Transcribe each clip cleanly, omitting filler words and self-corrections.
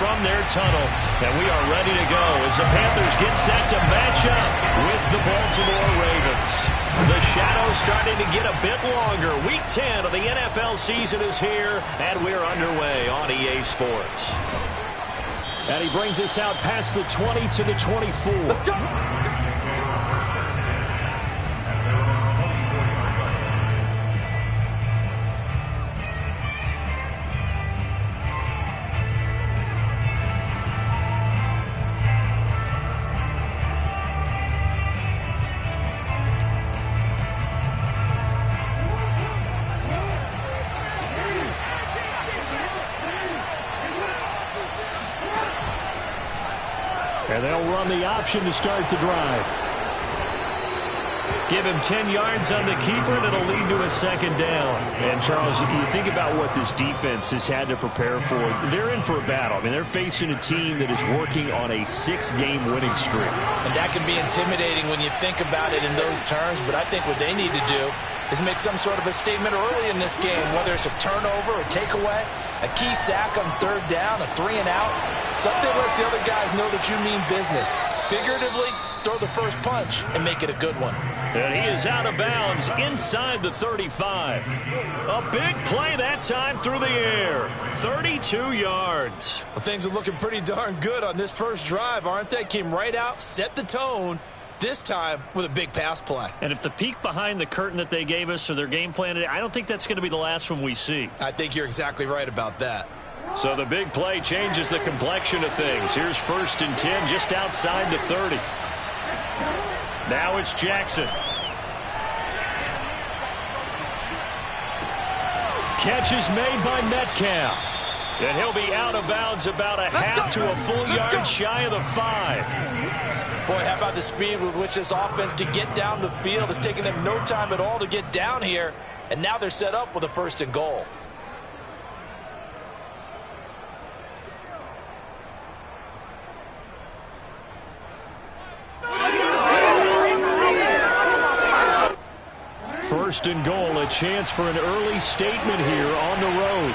from their tunnel, and we are ready to go as the Panthers get set to match up with the Baltimore Ravens. The shadow's starting to get a bit longer. Week 10 of the NFL season is here, and we're underway on EA Sports. And he brings us out past the 20 to the 24. Let's go! And they'll run the option to start the drive. Give him 10 yards on the keeper, and it'll lead to a second down. And, Charles, you think about what this defense has had to prepare for. They're in for a battle. I mean, they're facing a team that is working on a 6-game winning streak. And that can be intimidating when you think about it in those terms, but I think what they need to do is make some sort of a statement early in this game, whether it's a turnover, a takeaway, a key sack on third down, a 3-and-out. Something lets the other guys know that you mean business. Figuratively, throw the first punch and make it a good one. And he is out of bounds inside the 35. A big play that time through the air. 32 yards. Well, things are looking pretty darn good on this first drive, aren't they? Came right out, set the tone, this time with a big pass play. And if the peek behind the curtain that they gave us or their game plan today, I don't think that's going to be the last one we see. I think you're exactly right about that. So the big play changes the complexion of things. Here's 1st and 10 just outside the 30. Now it's Jackson. Catch is made by Metcalf. And he'll be out of bounds about a half to a full yard shy of the 5. Boy, how about the speed with which this offense can get down the field? It's taken them no time at all to get down here, and now they're set up with a 1st and goal. First and goal, a chance for an early statement here on the road.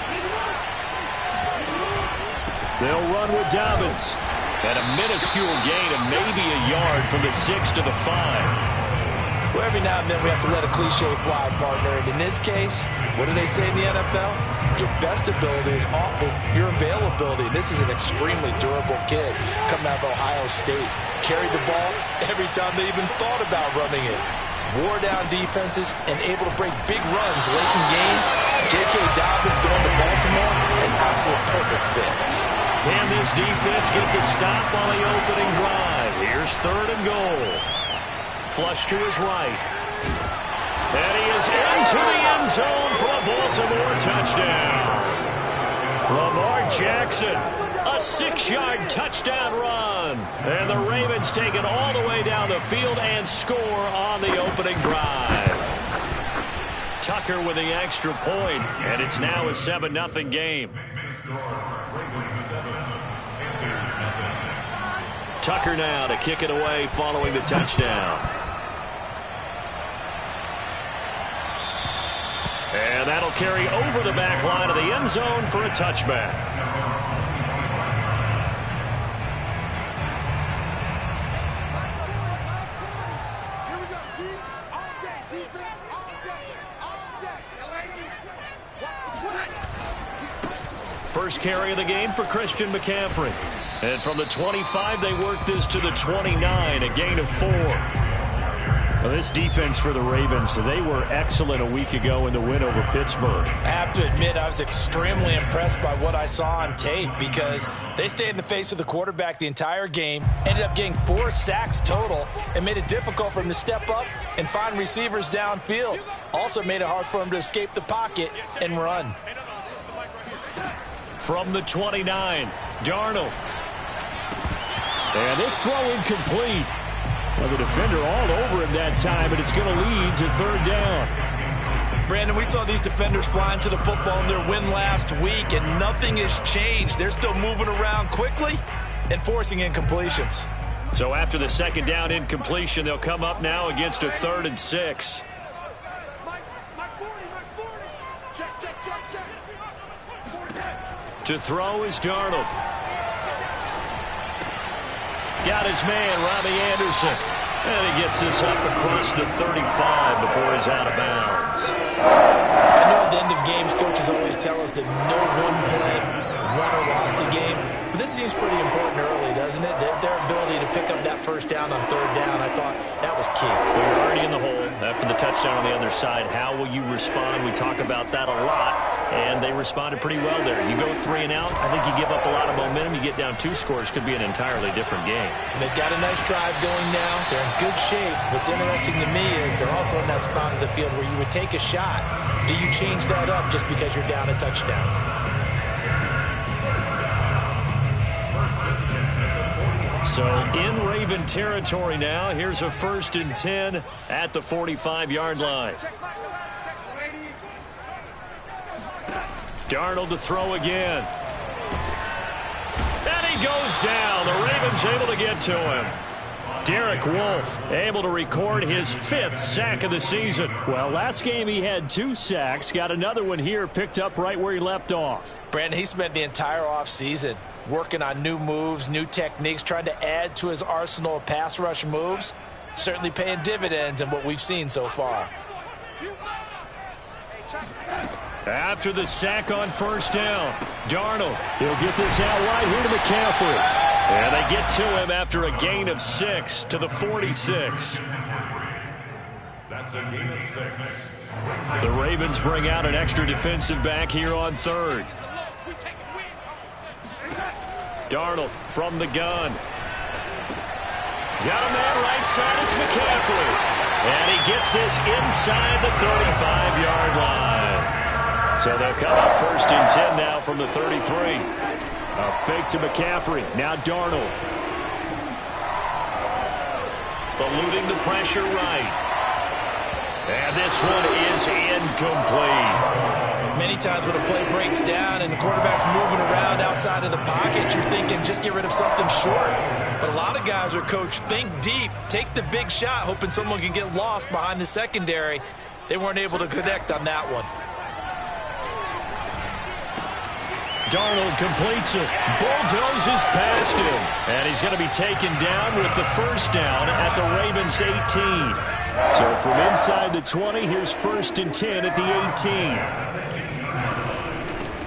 They'll run with Dobbins. And a minuscule gain of maybe a yard from the 6 to the 5. Well, every now and then we have to let a cliche fly, partner. And in this case, what do they say in the NFL? Your best ability is often your availability. This is an extremely durable kid coming out of Ohio State. Carried the ball every time they even thought about running it. Wore down defenses and able to break big runs late in games. J.K. Dobbins going to Baltimore, an absolute perfect fit. Can this defense get the stop on the opening drive? Here's 3rd and goal. Flush to his right. And he is into the end zone for a Baltimore touchdown. Lamar Jackson, a 6-yard touchdown run. And the Ravens take it all the way down the field and score on the opening drive. Tucker with the extra point, and it's now a 7-0 game. Tucker now to kick it away following the touchdown. And that'll carry over the back line of the end zone for a touchback. Here we go. All day. Defense. All day. All day. Watch the play. First carry of the game for Christian McCaffrey. And from the 25, they work this to the 29, a gain of 4. Well, this defense for the Ravens, they were excellent a week ago in the win over Pittsburgh. I have to admit, I was extremely impressed by what I saw on tape because they stayed in the face of the quarterback the entire game, ended up getting 4 sacks total, and made it difficult for him to step up and find receivers downfield. Also made it hard for him to escape the pocket and run. From the 29, Darnold. And this throw incomplete. Well, the defender all over him that time, but it's going to lead to 3rd down. Brandon, we saw these defenders flying to the football in their win last week, and nothing has changed. They're still moving around quickly and forcing incompletions. So after the 2nd down incompletion, they'll come up now against a 3rd and 6. To throw is Darnold. Got his man, Robbie Anderson. And he gets this up across the 35 before he's out of bounds. I know at the end of games, coaches always tell us that no one play won or lost a game. But this seems pretty important early, doesn't it? Their ability to pick up that first down on third down, I thought that was key. Well, you're already in the hole after the touchdown on the other side. How will you respond? We talk about that a lot, and they responded pretty well there. You go 3 and out, I think you give up a lot of momentum. You get down 2 scores, could be an entirely different game. So they've got a nice drive going now. They're in good shape. What's interesting to me is they're also in that spot of the field where you would take a shot. Do you change that up just because you're down a touchdown? So in Raven territory now. Here's a 1st and 10 at the 45-yard line. Darnold to throw again. And he goes down. The Ravens able to get to him. Derek Wolfe able to record his 5th sack of the season. Well, last game he had 2 sacks. Got another one here, picked up right where he left off. Brandon, he spent the entire offseason working on new moves, new techniques, trying to add to his arsenal of pass rush moves. Certainly paying dividends in what we've seen so far. After the sack on 1st down, Darnold. He'll get this out wide here to McCaffrey. And they get to him after a gain of 6 to the 46. That's a gain of 6. The Ravens bring out an extra defensive back here on 3rd. Darnold from the gun. Got a man right side. It's McCaffrey. And he gets this inside the 35-yard line. So they'll come up 1st and 10 now from the 33. A fake to McCaffrey. Now Darnold. Eluding the pressure right. And this one is incomplete. Many times when a play breaks down and the quarterback's moving around outside of the pocket, you're thinking just get rid of something short. But a lot of guys are coached, think deep, take the big shot, hoping someone can get lost behind the secondary. They weren't able to connect on that one. Darnold completes it, bulldozes past him, and he's going to be taken down with the 1st down at the Ravens 18. So from inside the 20, here's 1st and 10 at the 18.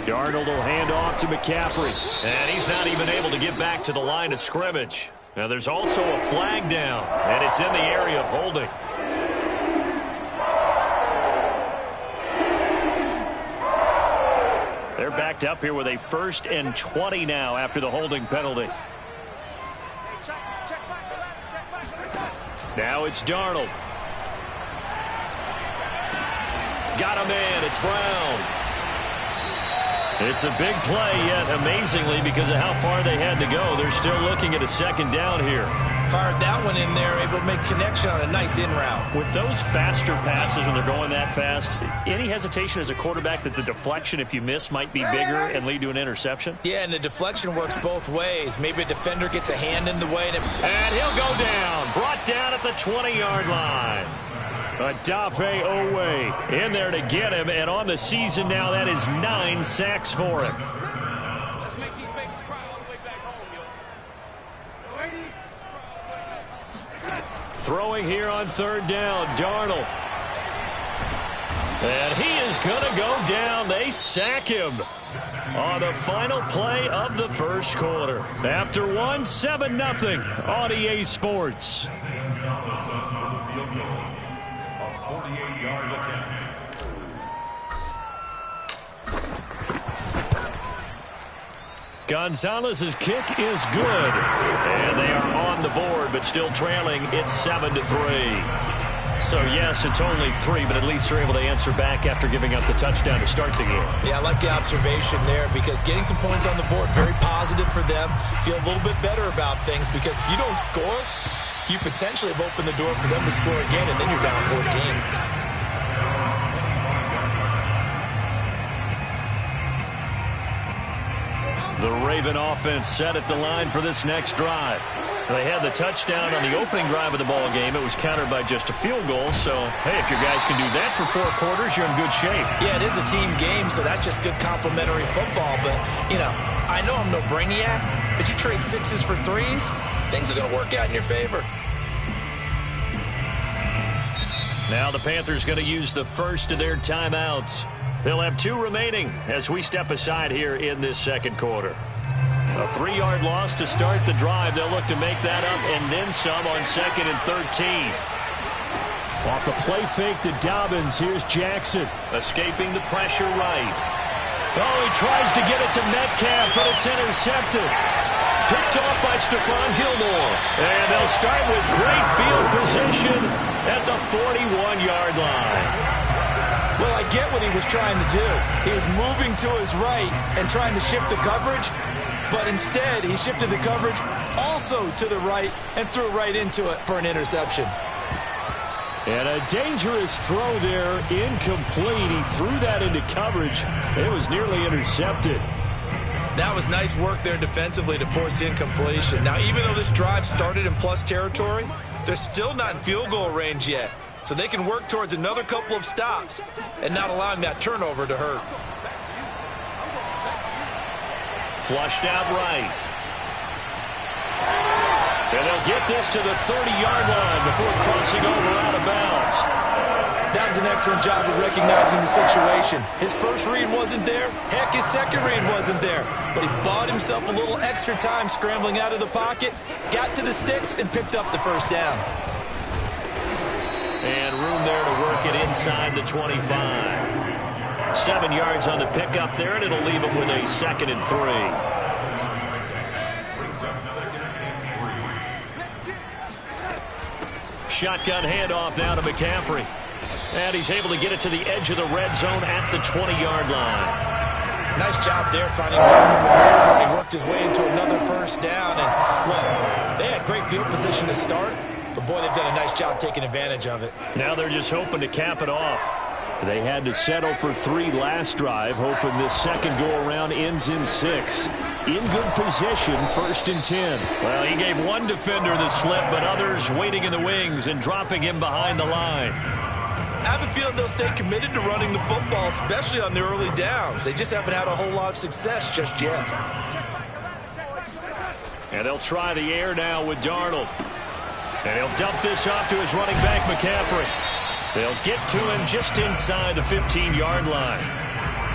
Darnold will hand off to McCaffrey, and he's not even able to get back to the line of scrimmage. Now there's also a flag down, and it's in the area of holding. They're backed up here with a 1st and 20 now after the holding penalty. Now it's Darnold. Got a man. It's Brown. It's a big play, yet amazingly, because of how far they had to go, they're still looking at a 2nd down here. Fired that one in there, able to make connection on a nice in route. With those faster passes when they're going that fast, any hesitation as a quarterback that the deflection, if you miss, might be bigger and lead to an interception? Yeah, and the deflection works both ways. Maybe a defender gets a hand in the way. And he'll go down. Brought down at the 20-yard line. Odafe Owe in there to get him, and on the season now, that is 9 sacks for him. Let's make these babies cry all the way back home, Throwing here on 3rd down, Darnold. And he is going to go down. They sack him on the final play of the 1st quarter. After 7-0 on EA Sports. 48-yard attempt. Gonzalez's kick is good. And they are on the board, but still trailing. It's 7-3. So, yes, it's only 3, but at least they're able to answer back after giving up the touchdown to start the game. Yeah, I like the observation there because getting some points on the board, very positive for them. Feel a little bit better about things because if you don't score, you potentially have opened the door for them to score again, and then you're down 14. The Raven offense set at the line for this next drive. They had the touchdown on the opening drive of the ball game. It was countered by just a field goal. So, hey, if your guys can do that for 4 quarters, you're in good shape. Yeah, it is a team game, so that's just good complimentary football. But, you know, I know I'm no brainiac, but you trade 6s for 3s, things are going to work out in your favor. Now the Panthers going to use the first of their timeouts. They'll have 2 remaining as we step aside here in this second quarter. A 3-yard loss to start the drive. They'll look to make that up and then some on 2nd and 13. Off the play fake to Dobbins. Here's Jackson. Escaping the pressure right. Oh, he tries to get it to Metcalf, but it's intercepted. Picked off by Stephon Gilmore. And they'll start with great field position at the 41-yard line. Well, I get what he was trying to do. He was moving to his right and trying to shift the coverage, but instead he shifted the coverage also to the right and threw right into it for an interception. And a dangerous throw there, incomplete. He threw that into coverage. It was nearly intercepted. That was nice work there defensively to force the incompletion. Now, even though this drive started in plus territory, they're still not in field goal range yet. So they can work towards another couple of stops and not allowing that turnover to hurt. Flushed out right. And they'll get this to the 30-yard line before crossing over out of bounds. That was an excellent job of recognizing the situation. His first read wasn't there. Heck, his second read wasn't there. But he bought himself a little extra time scrambling out of the pocket, got to the sticks, and picked up the first down. And room there to work it inside the 25. 7 yards on the pickup there, and it'll leave him with a 2nd and 3. Shotgun handoff now to McCaffrey. And he's able to get it to the edge of the red zone at the 20-yard line. Nice job there finding room in the middle, and he worked his way into another first down. And look, they had great field position to start, but boy, they've done a nice job taking advantage of it. Now they're just hoping to cap it off. They had to settle for 3 last drive, hoping this second go-around ends in 6. In good position, 1st and 10. Well, he gave one defender the slip, but others waiting in the wings and dropping him behind the line. I have a feeling they'll stay committed to running the football, especially on the early downs. They just haven't had a whole lot of success just yet. And they'll try the air now with Darnold. And he'll dump this off to his running back, McCaffrey. They'll get to him just inside the 15-yard line.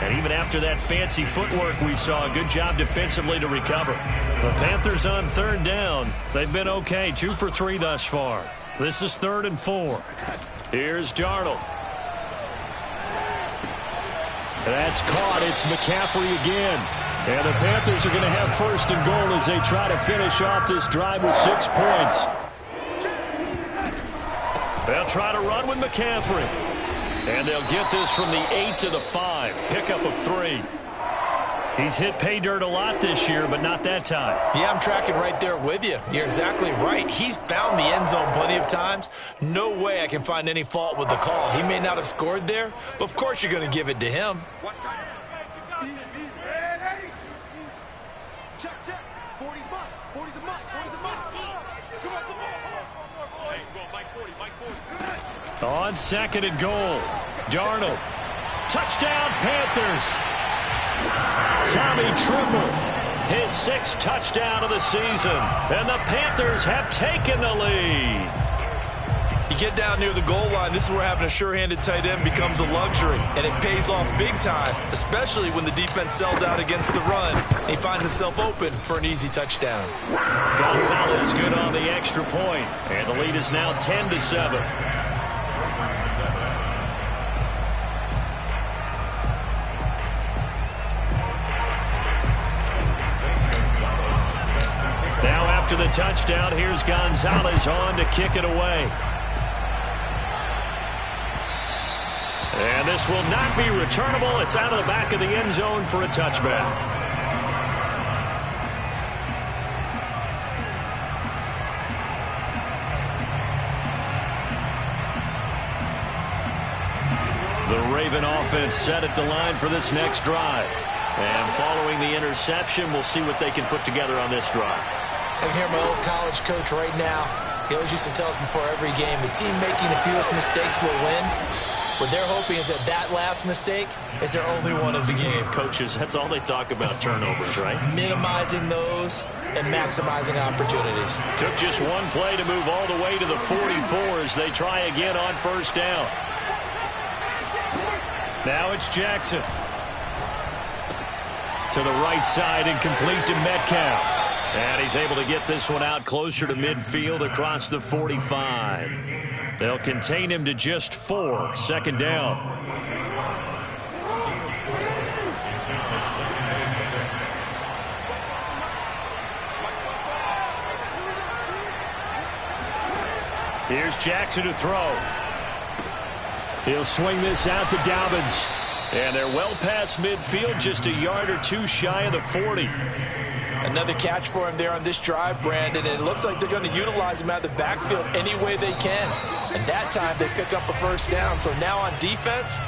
And even after that fancy footwork we saw, a good job defensively to recover. The Panthers on 3rd down. They've been okay, 2 for 3 thus far. This is 3rd and 4. Here's Darnold. That's caught. It's McCaffrey again. And the Panthers are going to have 1st and goal as they try to finish off this drive with 6 points. They'll try to run with McCaffrey. And they'll get this from the 8 to the 5. Pickup of 3. He's hit pay dirt a lot this year, but not that time. Yeah, I'm tracking right there with you. You're exactly right. He's found the end zone plenty of times. No way I can find any fault with the call. He may not have scored there, but of course you're going to give it to him. On 2nd and goal, Darnold. Touchdown, Panthers. Tommy Tremble, his 6th touchdown of the season. And the Panthers have taken the lead. You get down near the goal line, this is where having a sure-handed tight end becomes a luxury. And it pays off big time, especially when the defense sells out against the run. And he finds himself open for an easy touchdown. Gonzalez good on the extra point. And the lead is now 10-7. Now after the touchdown, here's Gonzalez on to kick it away. And this will not be returnable. It's out of the back of the end zone for a touchback. The Raven offense set at the line for this next drive. And following the interception, we'll see what they can put together on this drive. I can hear my old college coach right now. He always used to tell us before every game, the team making the fewest mistakes will win. What they're hoping is that that last mistake is their only one of the game. Coaches, that's all they talk about, turnovers, right? Minimizing those and maximizing opportunities. Took just one play to move all the way to the 44 as they try again on first down. Now it's Jackson. To the right side and complete to Metcalf. And he's able to get this one out closer to midfield across the 45. They'll contain him to just 4. Second down. Here's Jackson to throw. He'll swing this out to Dobbins. And they're well past midfield, just a yard or two shy of the 40. Another catch for him there on this drive, Brandon. And it looks like they're going to utilize him out of the backfield any way they can. And that time they pick up a first down. So now on defense,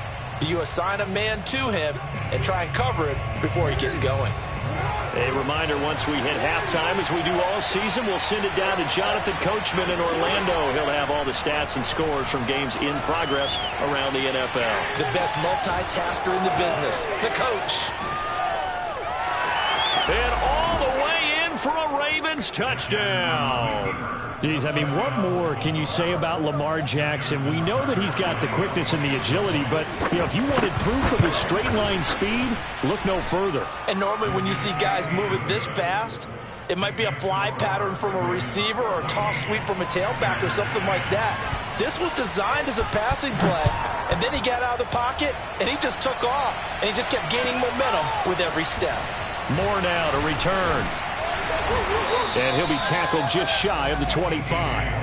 do you assign a man to him and try and cover him before he gets going? A reminder, once we hit halftime, as we do all season, we'll send it down to Jonathan Coachman in Orlando. He'll have all the stats and scores from games in progress around the NFL. The best multitasker in the business, the coach. And all the way in for a Ravens touchdown. Geez, I mean, what more can you say about Lamar Jackson? We know that he's got the quickness and the agility, but, you know, if you wanted proof of his straight-line speed, look no further. And normally when you see guys moving this fast, it might be a fly pattern from a receiver or a toss sweep from a tailback or something like that. This was designed as a passing play, and then he got out of the pocket, and he just took off, and he just kept gaining momentum with every step. More now to return. And he'll be tackled just shy of the 25.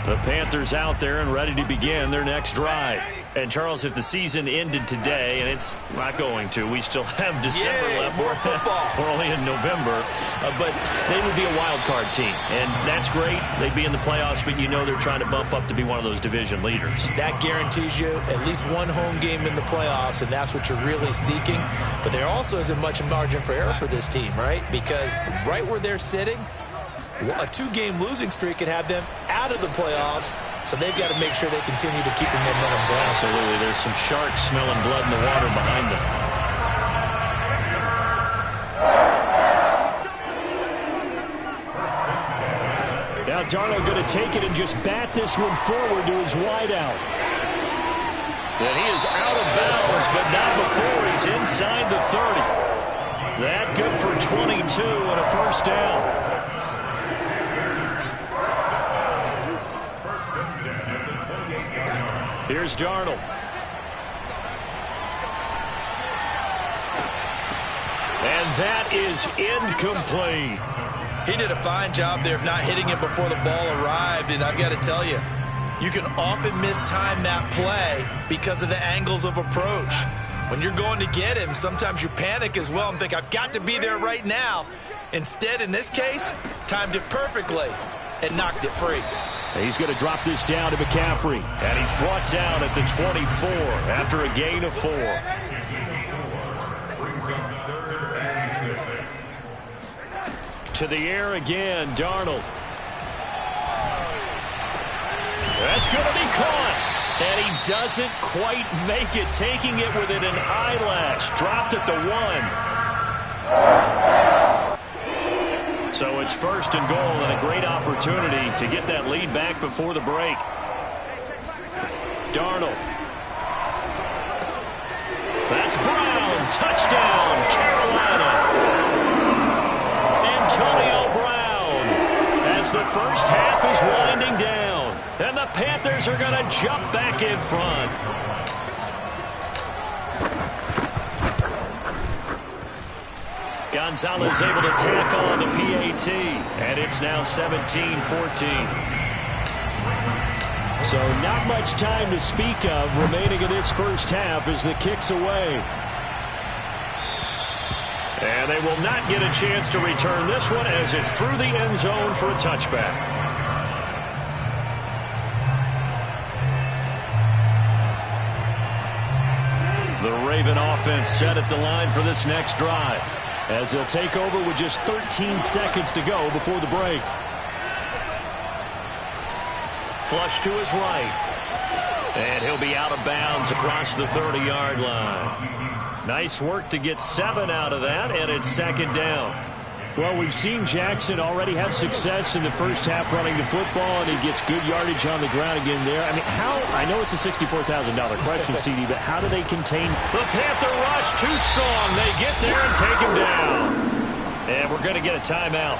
The Panthers out there and ready to begin their next drive. And, Charles, if the season ended today, and it's not going to, we still have December left. More football. We're only in November. But they would be a wild card team. And that's great. They'd be in the playoffs, but you know they're trying to bump up to be one of those division leaders. That guarantees you at least one home game in the playoffs, and that's what you're really seeking. But there also isn't much margin for error for this team, right? Because right where they're sitting, a 2-game losing streak could have them out of the playoffs, so they've got to make sure they continue to keep the momentum going. Absolutely. There's some sharks smelling blood in the water behind them. Now Darnold going to take it and just bat this one forward to his wideout. And he is out of bounds, but not before he's inside the 30. That good for 22 and a first down. Here's Darnold. And that is incomplete. He did a fine job there of not hitting him before the ball arrived, and I've got to tell you, you can often mistime that play because of the angles of approach. When you're going to get him, sometimes you panic as well and think, I've got to be there right now. Instead, in this case, timed it perfectly and knocked it free. He's going to drop this down to McCaffrey. And he's brought down at the 24 after a gain of 4. To the air again, Darnold. That's going to be caught. And he doesn't quite make it, taking it within an eyelash. Dropped at the 1. So it's first and goal and a great opportunity to get that lead back before the break. Darnold. That's Brown. Touchdown, Carolina. Antonio Brown as the first half is winding down. And the Panthers are going to jump back in front. Gonzalez able to tack on the PAT, and it's now 17-14. So not much time to speak of remaining in this first half as the kick's away. And they will not get a chance to return this one as it's through the end zone for a touchback. The Raven offense set at the line for this next drive. As they'll take over with just 13 seconds to go before the break. Flush to his right. And he'll be out of bounds across the 30-yard line. Nice work to get 7 out of that, and it's second down. Well, we've seen Jackson already have success in the first half running the football, and he gets good yardage on the ground again there. I mean, I know it's a $64,000 question, CD, but how do they contain? The Panther rush too strong. They get there and take him down. And we're going to get a timeout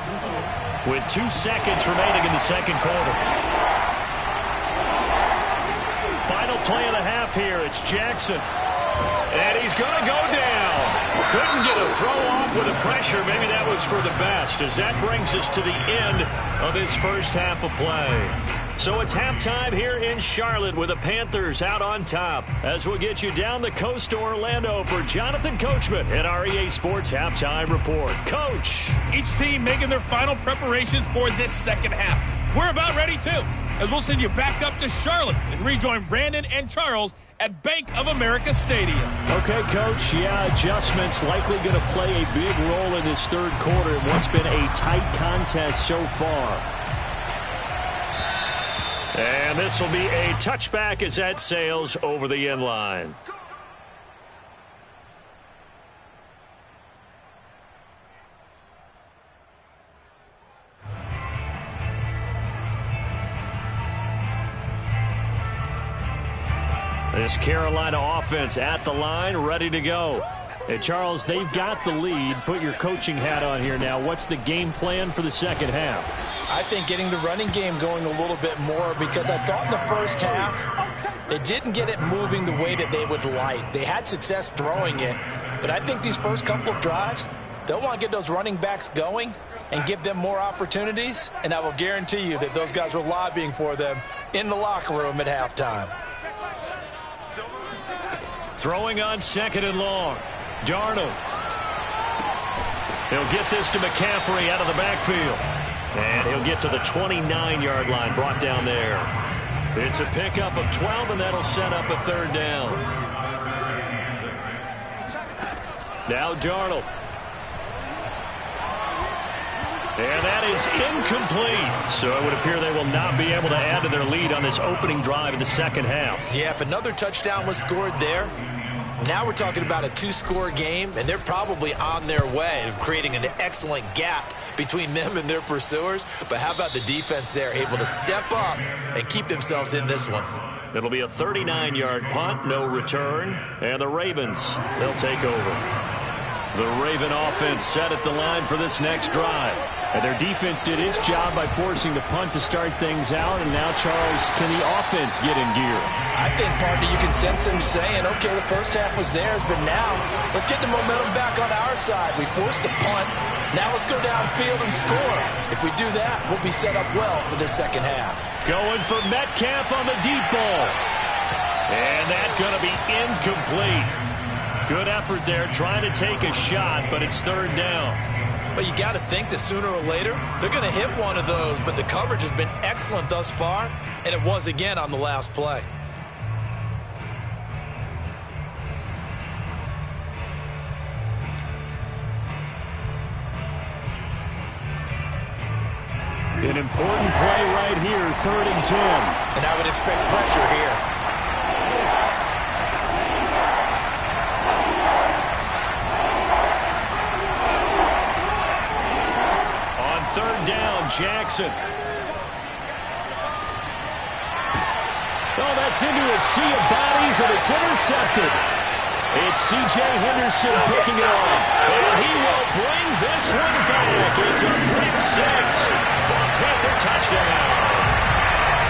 with 2 seconds remaining in the second quarter. Final play of the half here. It's Jackson. And he's going to go down. Couldn't get a throw off with the pressure. Maybe that was for the best, as that brings us to the end of this first half of play. So it's halftime here in Charlotte with the Panthers out on top. As we'll get you down the coast to Orlando for Jonathan Coachman at our EA Sports Halftime Report. Coach. Each team making their final preparations for this second half. We're about ready, too, as we'll send you back up to Charlotte and rejoin Brandon and Charles at Bank of America Stadium. Okay, Coach. Yeah, adjustments likely going to play a big role in this third quarter in what's been a tight contest so far. And this will be a touchback as that sails over the end line. This Carolina offense at the line, ready to go. Hey, Charles, they've got the lead. Put your coaching hat on here now. What's the game plan for the second half? I think getting the running game going a little bit more, because I thought in the first half they didn't get it moving the way that they would like. They had success throwing it, but I think these first couple of drives, they'll want to get those running backs going and give them more opportunities, and I will guarantee you that those guys were lobbying for them in the locker room at halftime. Throwing on second and long. Darnold. He'll get this to McCaffrey out of the backfield. And he'll get to the 29-yard line, brought down there. It's a pickup of 12, and that'll set up a third down. Now Darnold. And that is incomplete. So it would appear they will not be able to add to their lead on this opening drive in the second half. Yeah, if another touchdown was scored there, now we're talking about a 2-score game, and they're probably on their way of creating an excellent gap between them and their pursuers. But how about the defense there, able to step up and keep themselves in this one? It'll be a 39-yard punt, no return. And the Ravens, they'll take over. The Raven offense set at the line for this next drive. And their defense did its job by forcing the punt to start things out. And now, Charles, can the offense get in gear? I think, partner, you can sense them saying, okay, the first half was theirs, but now let's get the momentum back on our side. We forced a punt. Now let's go downfield and score. If we do that, we'll be set up well for the second half. Going for Metcalf on the deep ball. And that's going to be incomplete. Good effort there, trying to take a shot, but it's third down. But you got to think that sooner or later, they're going to hit one of those, but the coverage has been excellent thus far, and it was again on the last play. An important play right here, 3rd and 10. And I would expect pressure here. Third down, Jackson. Oh, that's into a sea of bodies, and it's intercepted. It's C.J. Henderson picking it off. And he will bring this one back. It's a pick 6 for a Panther touchdown.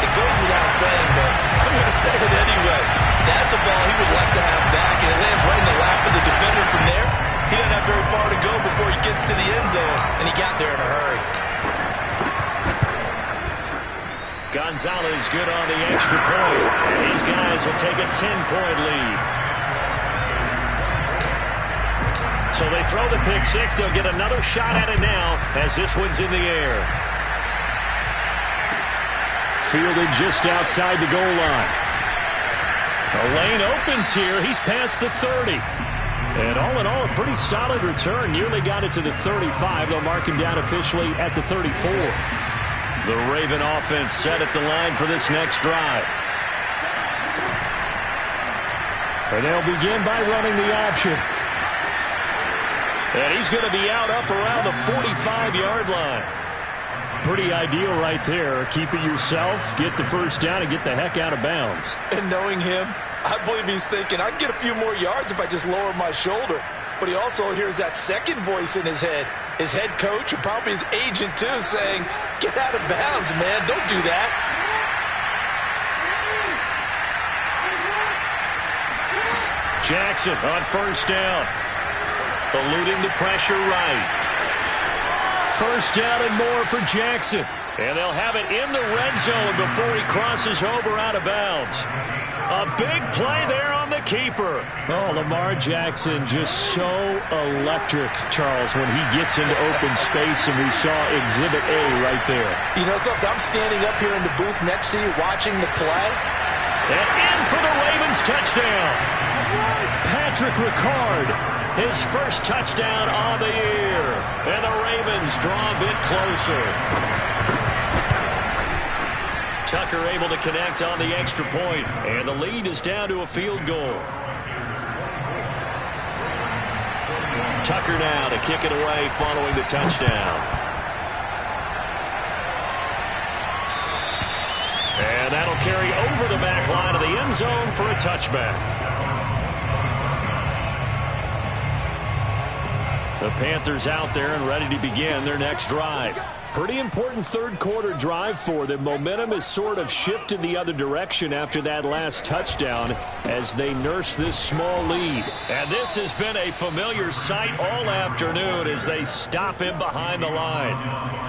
It goes without saying, but I'm going to say it anyway. That's a ball he would like to have back, and it lands right in the lap of the defender from there. He doesn't have very far to go before he gets to the end zone, and he got there in a hurry. Gonzalez good on the extra point. And these guys will take a 10-point lead. So they throw the pick 6. They'll get another shot at it now as this one's in the air. Fielded just outside the goal line. The lane opens here. He's past the 30. And all in all, a pretty solid return. Nearly got it to the 35. They'll mark him down officially at the 34. The Raven offense set at the line for this next drive. And they'll begin by running the option. And he's going to be out up around the 45-yard line. Pretty ideal right there. Keep it yourself, get the first down, and get the heck out of bounds. And knowing him, I believe he's thinking, I'd get a few more yards if I just lower my shoulder. But he also hears that second voice in his head. His head coach and probably his agent, too, saying, get out of bounds, man. Don't do that. Jackson on first down. Eluding the pressure right. First down and more for Jackson. And they'll have it in the red zone before he crosses over out of bounds. A big play there on the keeper. Oh, Lamar Jackson just so electric, Charles, when he gets into open space, and we saw Exhibit A right there. You know something? I'm standing up here in the booth next to you watching the play. And in for the Ravens touchdown. Patrick Ricard. His first touchdown on the year. And the Ravens draw a bit closer. Tucker able to connect on the extra point, and the lead is down to a field goal. Tucker now to kick it away following the touchdown. And that'll carry over the back line of the end zone for a touchback. The Panthers out there and ready to begin their next drive. Pretty important third quarter drive for them. Momentum has sort of shifted the other direction after that last touchdown as they nurse this small lead. And this has been a familiar sight all afternoon as they stop him behind the line.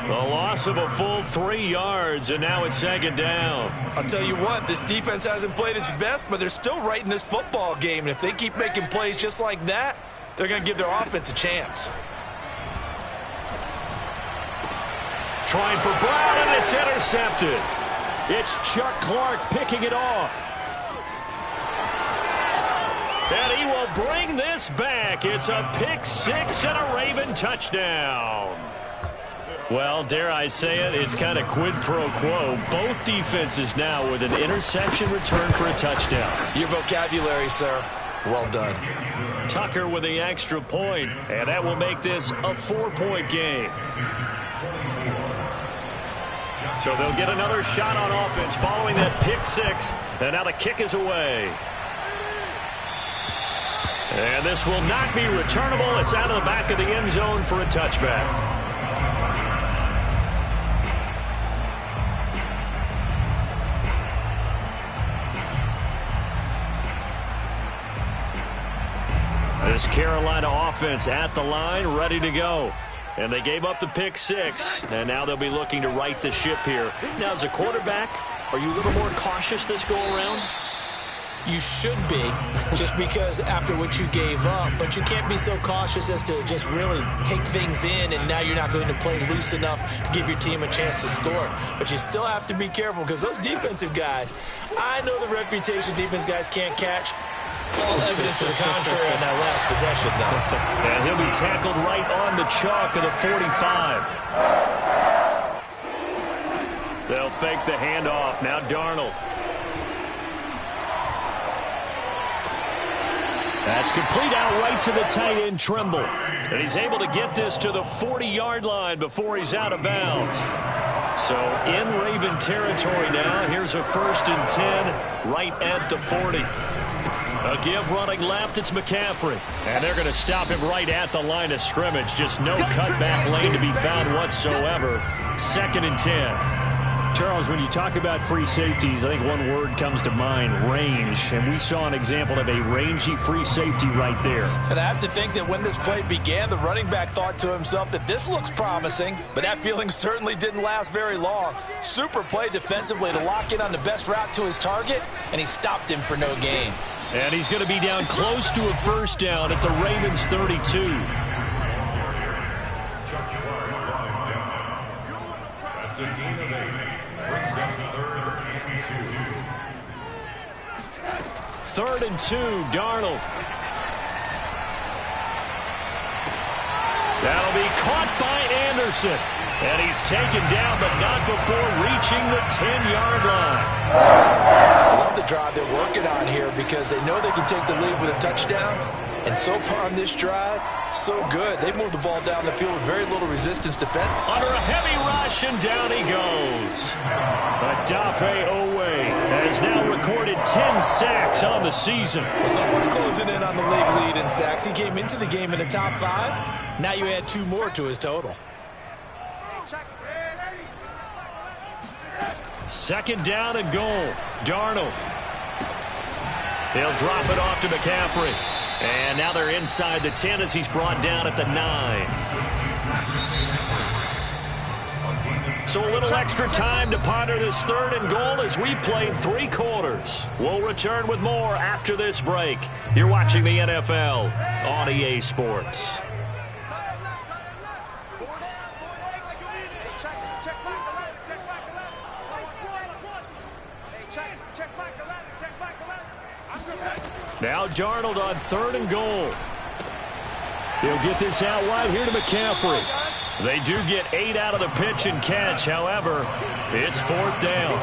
The loss of a full 3 yards, and now it's second down. I'll tell you what, this defense hasn't played its best, but they're still right in this football game. And if they keep making plays just like that, they're going to give their offense a chance. Trying for Brown, and it's intercepted. It's Chuck Clark picking it off. And he will bring this back. It's a pick six and a Raven touchdown. Well, dare I say it, it's kind of quid pro quo. Both defenses now with an interception return for a touchdown. Your vocabulary, sir. Well done. Tucker with the extra point, and that will make this a 4-point game. So they'll get another shot on offense following that pick six, and now the kick is away. And this will not be returnable. It's out of the back of the end zone for a touchback. This Carolina offense at the line, ready to go. And they gave up the pick six, and now they'll be looking to right the ship here. Now, as a quarterback, are you a little more cautious this go-around? You should be, just because after what you gave up. But you can't be so cautious as to just really take things in, and now you're not going to play loose enough to give your team a chance to score. But you still have to be careful, because those defensive guys, I know the reputation defense guys can't catch. All evidence to the contrary on that last possession, though. And he'll be tackled right on the chalk of the 45. They'll fake the handoff. Now Darnold. That's complete out right to the tight end, Trimble. And he's able to get this to the 40-yard line before he's out of bounds. So in Raven territory now. Here's a 1st and 10 right at the 40. A give running left, it's McCaffrey. And they're going to stop him right at the line of scrimmage. Just no cutback lane to be found whatsoever. 2nd and 10. Charles, when you talk about free safeties, I think one word comes to mind, range. And we saw an example of a rangy free safety right there. And I have to think that when this play began, the running back thought to himself that this looks promising, but that feeling certainly didn't last very long. Super play defensively to lock in on the best route to his target, and he stopped him for no gain. And he's going to be down close to a first down at the Ravens 32. That's a gain of 8. Brings up 3rd and 2. 3rd and 2, Darnold. That'll be caught by Anderson. And he's taken down, but not before reaching the 10-yard line. I love the drive they're working on here because they know they can take the lead with a touchdown. And so far on this drive, so good. They moved the ball down the field with very little resistance defense. Under a heavy rush, and down he goes. Adafe Owe has now recorded 10 sacks on the season. Well, someone's closing in on the league lead in sacks. He came into the game in the top 5. Now you add 2 more to his total. 2nd down and goal. Darnold. He'll drop it off to McCaffrey. And now they're inside the 10 as he's brought down at the 9. So a little extra time to ponder this 3rd and goal as we played 3 quarters. We'll return with more after this break. You're watching the NFL on EA Sports. Now Darnold on 3rd and goal. He'll get this out wide here to McCaffrey. They do get 8 out of the pitch and catch. However, it's 4th down.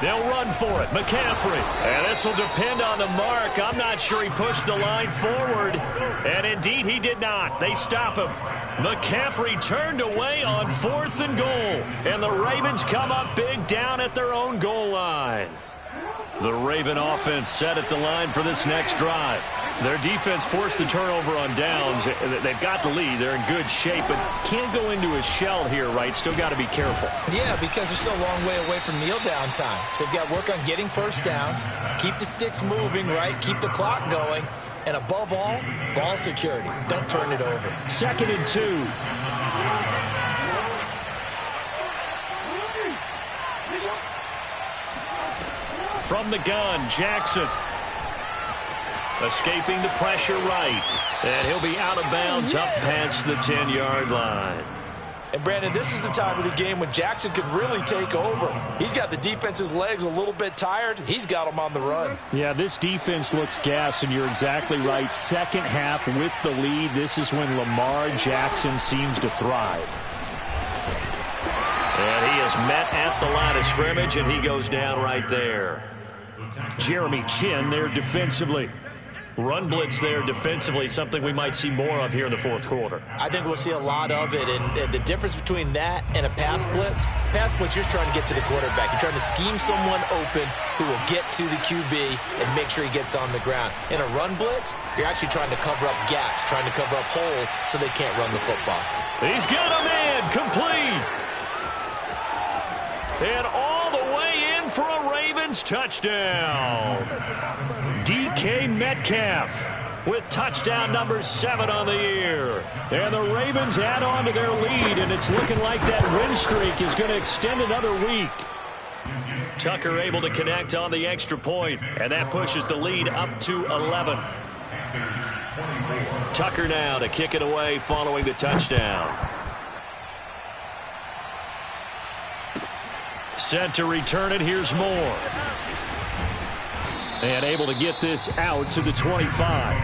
They'll run for it. McCaffrey. And this will depend on the mark. I'm not sure he pushed the line forward. And indeed, he did not. They stop him. McCaffrey turned away on 4th and goal. And the Ravens come up big down at their own goal line. The Raven offense set at the line for this next drive. Their defense forced the turnover on downs. They've got the lead. They're in good shape, but can't go into a shell here, right? Still got to be careful. Yeah, because they're still a long way away from kneel down time. So they've got to work on getting first downs, keep the sticks moving, right? Keep the clock going. And above all, ball security. Don't turn it over. 2nd and 2. From the gun, Jackson. Escaping the pressure right. And he'll be out of bounds up past the 10-yard line. And, Brandon, this is the time of the game when Jackson could really take over. He's got the defense's legs a little bit tired. He's got them on the run. Yeah, this defense looks gassed, and you're exactly right. 2nd half with the lead. This is when Lamar Jackson seems to thrive. And he is met at the line of scrimmage, and he goes down right there. Jeremy Chin there defensively. Run blitz there defensively, something we might see more of here in the 4th quarter. I think we'll see a lot of it, and the difference between that and a pass blitz, you're just trying to get to the quarterback. You're trying to scheme someone open who will get to the QB and make sure he gets on the ground. In a run blitz, you're actually trying to cover up gaps, trying to cover up holes so they can't run the football. He's got a man complete. And all the way in for a Ravens touchdown. DK Metcalf with touchdown number 7 on the year. And the Ravens add on to their lead, and it's looking like that win streak is going to extend another week. Tucker able to connect on the extra point, and that pushes the lead up to 11. Tucker now to kick it away following the touchdown. Set to return it. Here's Moore. And able to get this out to the 25.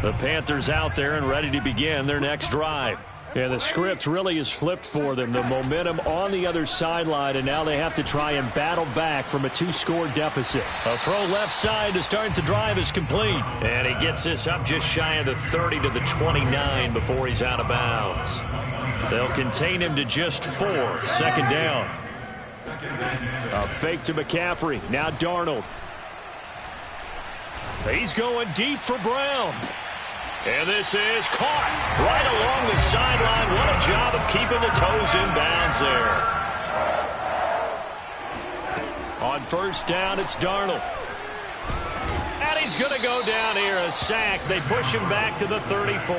The Panthers out there and ready to begin their next drive. And the script really is flipped for them. The momentum on the other sideline, and now they have to try and battle back from a 2-score deficit. A throw left side to start the drive is complete. And he gets this up just shy of the 30 to the 29 before he's out of bounds. They'll contain him to just 4. 2nd down. A fake to McCaffrey. Now Darnold. He's going deep for Brown. And this is caught right along the sideline. What a job of keeping the toes in bounds there. On 1st down, it's Darnold. And he's going to go down here, a sack. They push him back to the 34.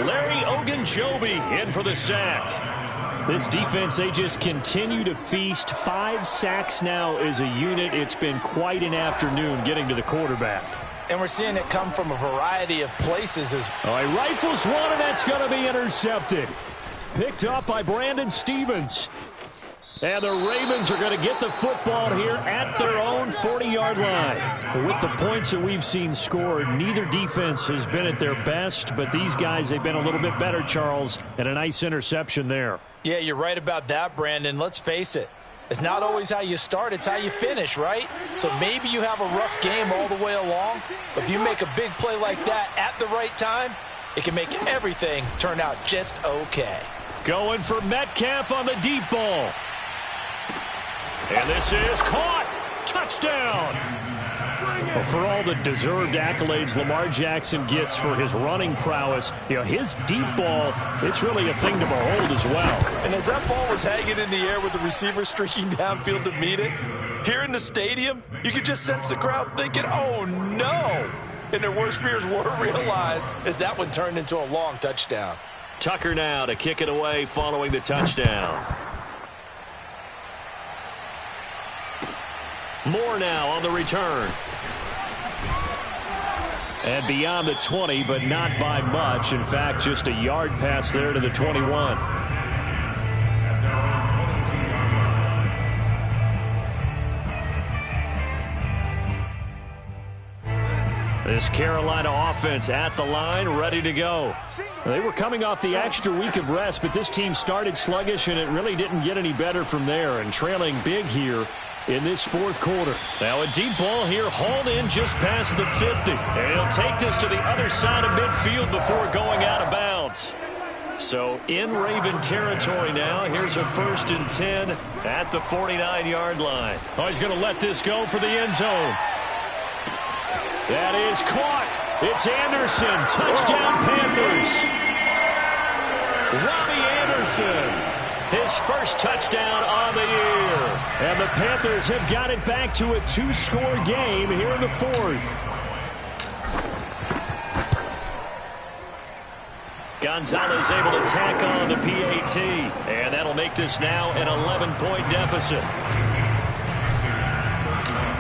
Larry Ogunjobi in for the sack. This defense, they just continue to feast. 5 sacks now as a unit. It's been quite an afternoon getting to the quarterback. And we're seeing it come from a variety of places. All right, rifles one, and that's going to be intercepted. Picked up by Brandon Stevens. And the Ravens are going to get the football here at their own 40-yard line. With the points that we've seen scored, neither defense has been at their best, but these guys, they've been a little bit better, Charles, and a nice interception there. Yeah, you're right about that, Brandon. Let's face it. It's not always how you start, it's how you finish, right? So maybe you have a rough game all the way along, but if you make a big play like that at the right time, it can make everything turn out just okay. Going for Metcalf on the deep ball. And this is caught. Touchdown. Well, for all the deserved accolades Lamar Jackson gets for his running prowess, his deep ball, it's really a thing to behold as well. And as that ball was hanging in the air with the receiver streaking downfield to meet it, here in the stadium, you could just sense the crowd thinking, oh, no. And their worst fears were realized as that one turned into a long touchdown. Tucker now to kick it away following the touchdown. Moore now on the return. And beyond the 20, but not by much. In fact, just a yard pass there to the 21. This Carolina offense at the line, ready to go. They were coming off the extra week of rest, but this team started sluggish, and it really didn't get any better from there. And trailing big here in this fourth quarter. Now a deep ball here, hauled in just past the 50. And he'll take this to the other side of midfield before going out of bounds. So in Raven territory now. Here's a 1st and 10 at the 49-yard line. Oh, he's going to let this go for the end zone. That is caught. It's Anderson. Touchdown, Panthers. Robbie Anderson. His first touchdown on the year. And the Panthers have got it back to a 2-score game here in the fourth. Gonzalez able to tack on the PAT. And that'll make this now an 11-point deficit.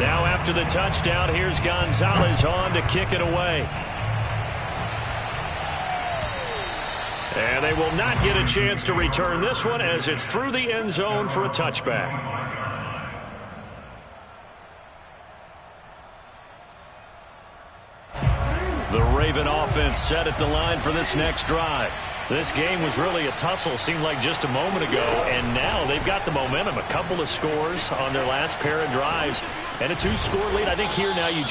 Now after the touchdown, here's Gonzalez on to kick it away. And they will not get a chance to return this one as it's through the end zone for a touchback. The Raven offense set at the line for this next drive. This game was really a tussle, seemed like just a moment ago, and now they've got the momentum. A couple of scores on their last pair of drives and a 2-score lead. I think here now you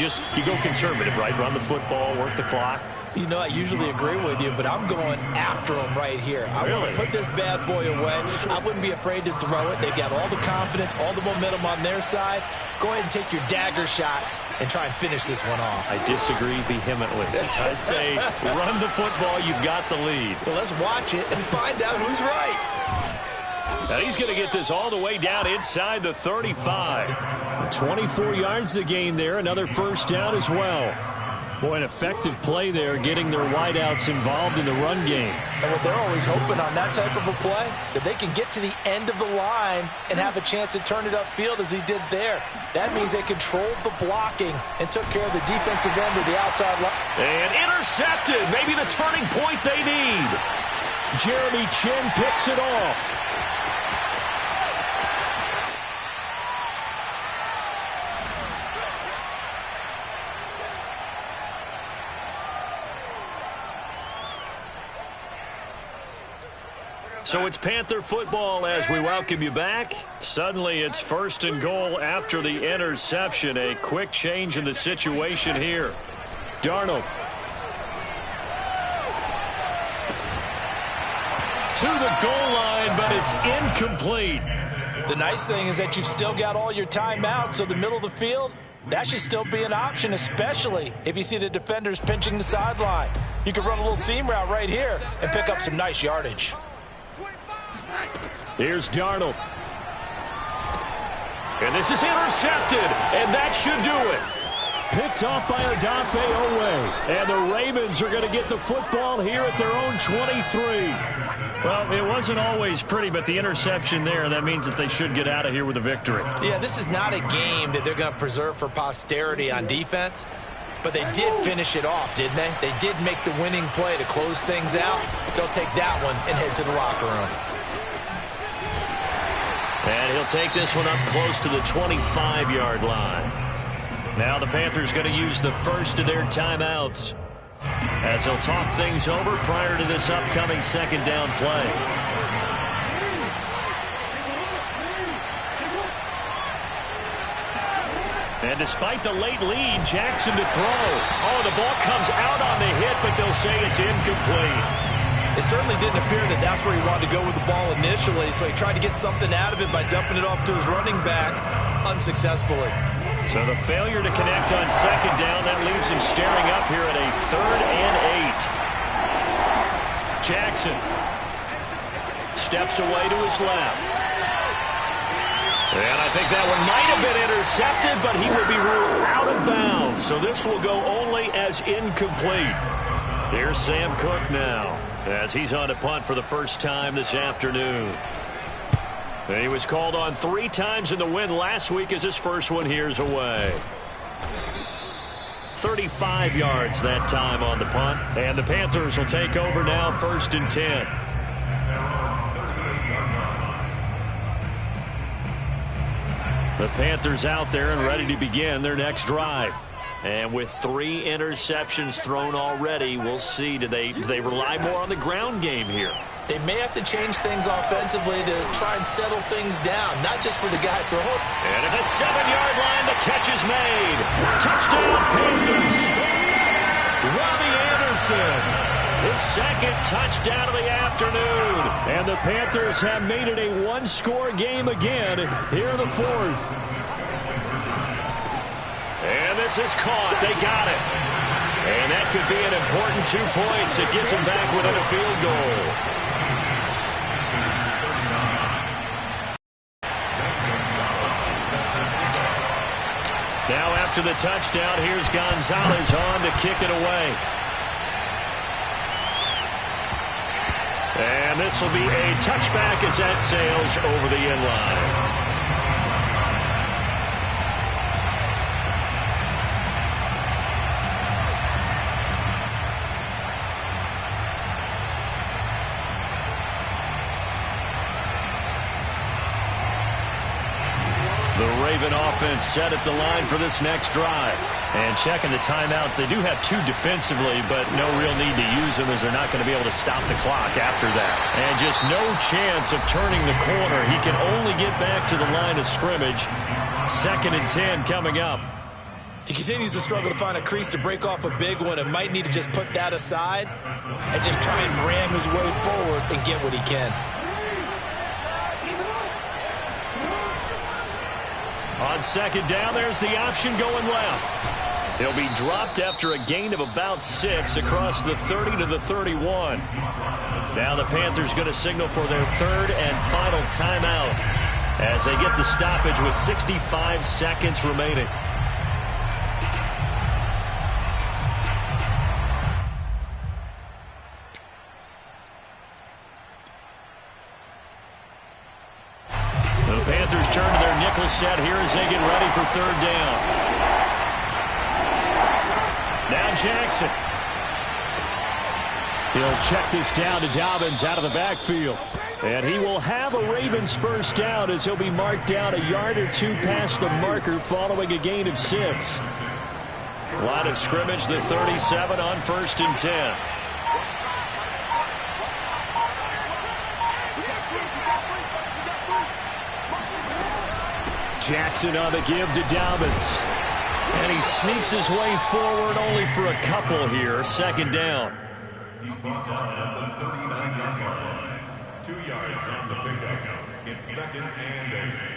go conservative, right? Run the football, work the clock. You know, I usually agree with you, but I'm going after them right here. I want to put this bad boy away. I wouldn't be afraid to throw it. They've got all the confidence, all the momentum on their side. Go ahead and take your dagger shots and try and finish this one off. I disagree vehemently. I say run the football. You've got the lead. Well, let's watch it and find out who's right. Now he's going to get this all the way down inside the 35. 24 yards to gain there. Another first down as well. Boy, an effective play there, getting their wideouts involved in the run game. And what they're always hoping on that type of a play, that they can get to the end of the line and have a chance to turn it upfield as he did there. That means they controlled the blocking and took care of the defensive end of the outside line. And intercepted. Maybe the turning point they need. Jeremy Chin picks it off. So it's Panther football as we welcome you back. Suddenly it's 1st and goal after the interception. A quick change in the situation here. Darnold. To the goal line, but it's incomplete. The nice thing is that you've still got all your timeouts, so the middle of the field, that should still be an option, especially if you see the defenders pinching the sideline. You can run a little seam route right here and pick up some nice yardage. Here's Darnold. And this is intercepted, and that should do it. Picked off by Odafe Owe. And the Ravens are going to get the football here at their own 23. Well, it wasn't always pretty, but the interception there, that means that they should get out of here with a victory. Yeah, this is not a game that they're going to preserve for posterity on defense, but they did finish it off, didn't they? They did make the winning play to close things out. They'll take that one and head to the locker room. And he'll take this one up close to the 25-yard line. Now the Panthers going to use the first of their timeouts as they'll talk things over prior to this upcoming second down play. And despite the late lead, Jackson to throw. Oh, the ball comes out on the hit, but they'll say it's incomplete. It certainly didn't appear that that's where he wanted to go with the ball initially, so he tried to get something out of it by dumping it off to his running back unsuccessfully. So the failure to connect on second down, that leaves him staring up here at a 3rd and 8. Jackson steps away to his left. And I think that one might have been intercepted, but he will be ruled out of bounds. So this will go only as incomplete. Here's Sam Cook now as he's on to punt for the first time this afternoon. He was called on 3 times in the win last week as his first one here's away. 35 yards that time on the punt. And the Panthers will take over now, 1st and 10. The Panthers out there and ready to begin their next drive. And with 3 interceptions thrown already, we'll see. Do they rely more on the ground game here? They may have to change things offensively to try and settle things down, not just for the guy throwing. And at the 7-yard line, the catch is made. Touchdown, Panthers. Robbie Anderson, his 2nd touchdown of the afternoon. And the Panthers have made it a one-score game again here in the 4th. And this is caught. They got it. And that could be an important 2 points. It gets them back within a field goal. Now after the touchdown, here's Gonzalez on to kick it away. And this will be a touchback as that sails over the end line. The Raven offense set at the line for this next drive. And checking the timeouts, they do have 2 defensively, but no real need to use them as they're not going to be able to stop the clock after that. And just no chance of turning the corner. He can only get back to the line of scrimmage. 2nd and 10 coming up. He continues to struggle to find a crease to break off a big one and might need to just put that aside and just try and ram his way forward and get what he can. On 2nd down, there's the option going left. He'll be dropped after a gain of about 6 across the 30 to the 31. Now the Panthers going to signal for their 3rd and final timeout as they get the stoppage with 65 seconds remaining. The Panthers turn to their nickel set here as they get ready for 3rd down. Now Jackson. He'll check this down to Dobbins out of the backfield. And he will have a Ravens first down as he'll be marked down a yard or 2 past the marker following a gain of 6. Line of scrimmage, the 37 on 1st and 10. Jackson on the give to Dobbins. And he sneaks his way forward only for a couple here. 2nd down. He's brought down at the 39-yard line. 2 yards on the pickup. It's 2nd and 8.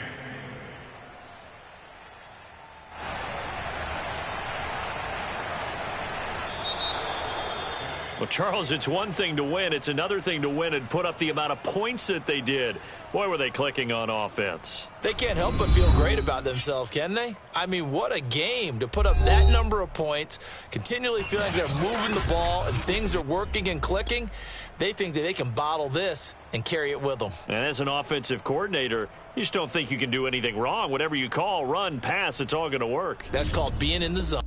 Well, Charles, it's one thing to win. It's another thing to win and put up the amount of points that they did. Boy, were they clicking on offense. They can't help but feel great about themselves, can they? I mean, what a game to put up that number of points, continually feeling like they're moving the ball and things are working and clicking. They think that they can bottle this and carry it with them. And as an offensive coordinator, you just don't think you can do anything wrong. Whatever you call, run, pass, it's all going to work. That's called being in the zone.